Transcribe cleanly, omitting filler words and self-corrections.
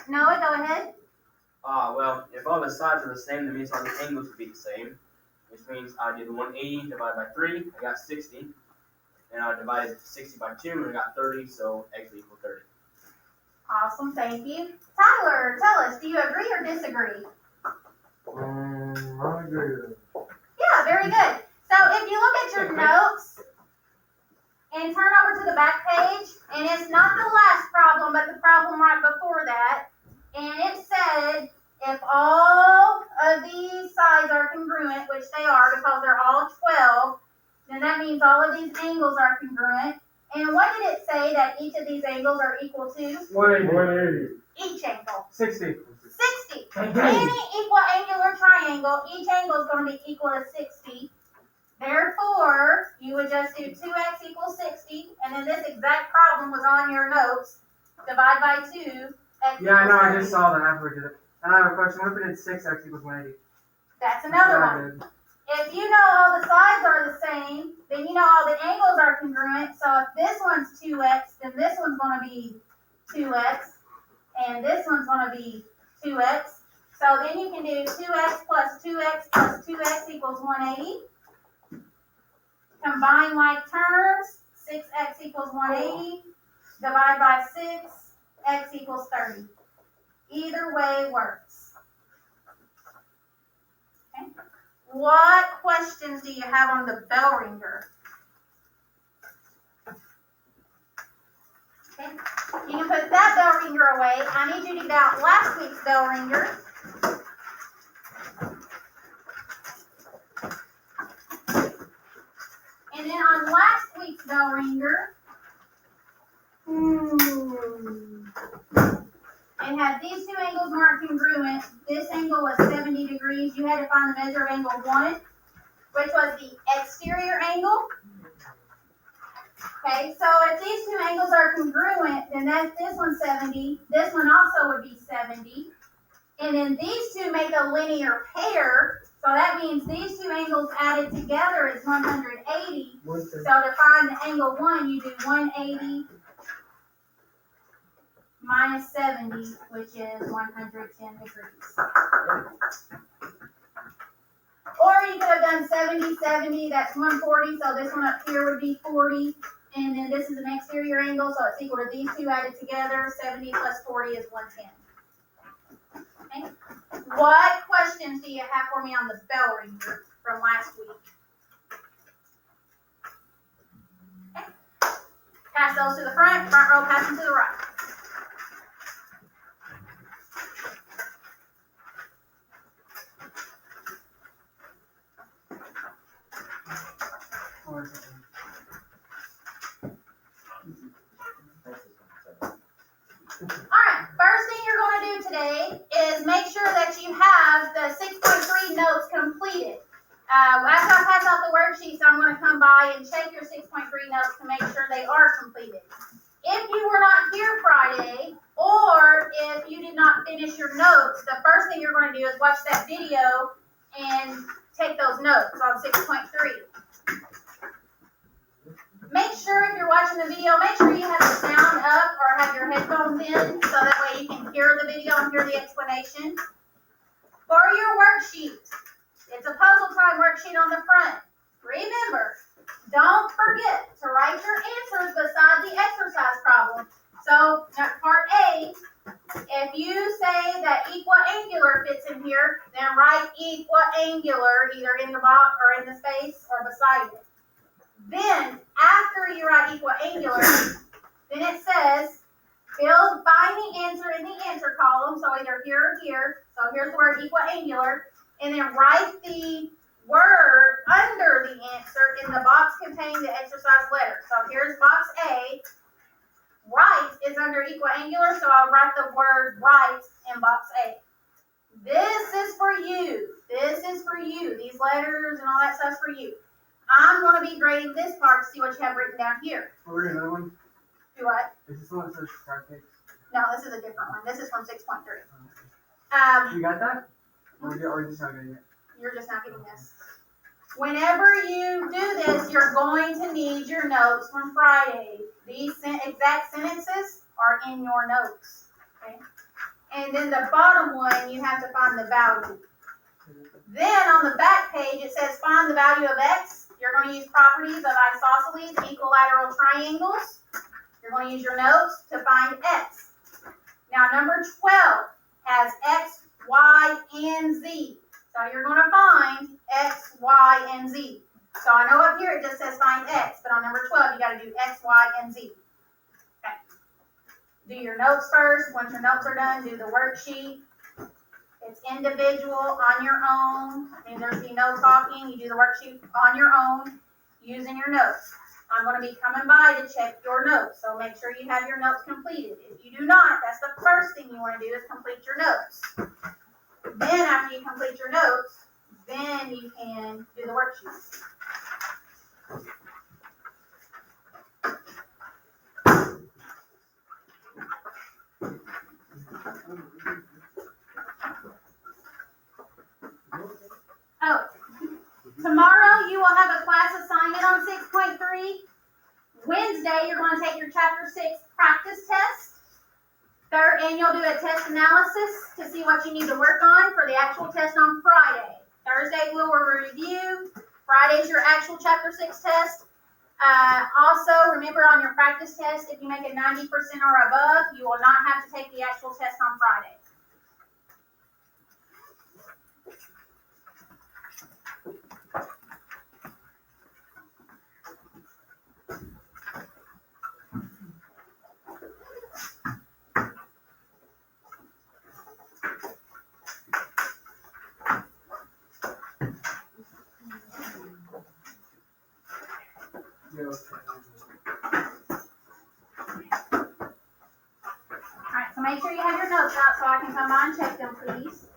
Noah, go ahead. Well, if all the sides are the same, that means all the angles would be the same, which means I did 180 divided by 3, I got 60. And I divided 60 by 2, and I got 30, so x equals 30. Awesome, thank you. Tyler, tell us, do you agree or disagree? I agree. Yeah, very good. So if you look at your notes and turn over to the back page, and it's not the last problem, but the problem right before that, and it said if all of these sides are congruent, which they are because they're all 12, then that means all of these angles are congruent. And what did it say that each of these angles are equal to? 180. Each angle. 60. 60. Any equal angular triangle, each angle is going to be equal to 60. Therefore, you would just do 2x equals 60, and then this exact problem was on your notes. Divide by 2, x Yeah, I know, I just 30. saw that after we did it. And I have a question. What if we did 6x equals 180? That's another one. If you know all the sides are the same, then you know all the angles are congruent. So if this one's 2x, then this one's going to be 2x, and this one's going to be 2x. So then you can do 2x plus 2x plus 2x equals 180. Combine like terms, 6x equals 180. Divide by 6, x equals 30. Either way works. Okay. What questions do you have on the bell ringer? Okay. You can put that bell ringer away. I need you to get out last week's bell ringer. And then on last week's bell ringer, it had these two angles marked congruent. This angle was 70 degrees. You had to find the measure of angle 1, which was the exterior angle. Okay, so if these two angles are congruent, then this one's 70. This one also would be 70. And then these two make a linear pair. So that means these two angles added together is 180. So to find the angle 1, you do 180 minus 70, which is 110 degrees. Or you could have done 70, 70, that's 140, so this one up here would be 40. And then this is an exterior angle, so it's equal to these two added together. 70 plus 40 is 110. Okay. What questions do you have for me on the bell ringer from last week? Okay. Pass those to the front row passing to the right. Alright, first thing you're going to do today is make sure that you have the 6.3 notes completed. After I pass out the worksheets, I'm going to come by and check your 6.3 notes to make sure they are completed. If you were not here Friday, or if you did not finish your notes, the first thing you're going to do is watch that video and take those notes on 6.3. Make sure if you're watching the video, make sure you have the sound up or have your headphones in so that way you can hear the video and hear the explanation. For your worksheet, it's a puzzle time worksheet on the front. Remember, don't forget to write your answers beside the exercise problem. So, part A, if you say that equiangular fits in here, then write equiangular either in the box or in the space or beside it. Then, after you write equiangular, then it says, find the answer in the answer column, so either here or here. So here's the word equiangular, and then write the word under the answer in the box containing the exercise letter. So here's box A. Right is under equiangular, so I'll write the word right in box A. This is for you. This is for you. These letters and all that stuff's for you. I'm going to be grading this part to see what you have written down here. We're another one? Do what? Is this one that says practice? No, this is a different one. This is from 6.3. You got that? Or you just not getting it? You're just not getting this. Whenever you do this, you're going to need your notes from Friday. These exact sentences are in your notes. Okay? And then the bottom one, you have to find the value. Then on the back page, it says find the value of x. You're going to use properties of isosceles, equilateral triangles. You're going to use your notes to find x. Now number 12 has x, y, and z. So you're going to find x, y, and z. So I know up here it just says find x, but on number 12 you got to do x, y, and z. Okay. Do your notes first. Once your notes are done, do the worksheet. It's individual, on your own. And there's no talking. You do the worksheet on your own using your notes. I'm going to be coming by to check your notes, so make sure you have your notes completed. If you do not, that's the first thing you want to do is complete your notes. Then after you complete your notes, then you can do the worksheet. Oh, tomorrow you will have a class assignment on 6.3. Wednesday, you're going to take your Chapter 6 practice test. And you'll do a test analysis to see what you need to work on for the actual test on Friday. Thursday, we'll review. Friday's your actual Chapter 6 test. Also, remember on your practice test, if you make it 90% or above, you will not have to take the actual test on Friday. Alright, so make sure you have your notes out so I can come by and check them, please.